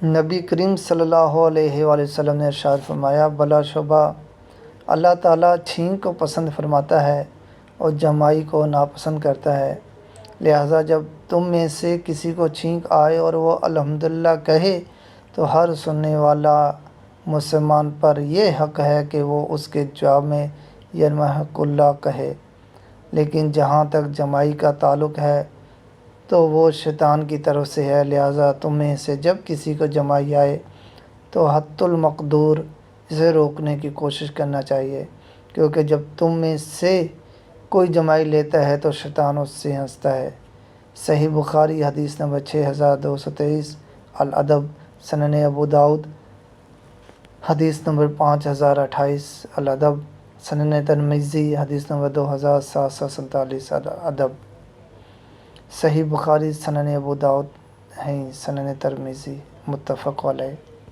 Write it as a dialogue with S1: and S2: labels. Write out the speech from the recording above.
S1: نبی کریم صلی اللہ علیہ وآلہ وسلم نے ارشاد فرمایا، بلا شبہ اللہ تعالیٰ چھینک کو پسند فرماتا ہے اور جمائی کو ناپسند کرتا ہے۔ لہٰذا جب تم میں سے کسی کو چھینک آئے اور وہ الحمدللہ کہے تو ہر سننے والا مسلمان پر یہ حق ہے کہ وہ اس کے جواب میں یرحمک اللہ کہے۔ لیکن جہاں تک جمائی کا تعلق ہے تو وہ شیطان کی طرف سے ہے، لہٰذا تم میں سے جب کسی کو جمائی آئے تو حتی المقدور اسے روکنے کی کوشش کرنا چاہیے، کیونکہ جب تم میں سے کوئی جمائی لیتا ہے تو شیطان اس سے ہنستا ہے۔ صحیح بخاری حدیث نمبر 6223، الادب سنن ابو داؤد حدیث نمبر 5028، الادب سنن ترمذی حدیث نمبر 2747، الادب صحیح بخاری سنن ابو داؤد ہیں، سنن ترمذی، متفق علیہ۔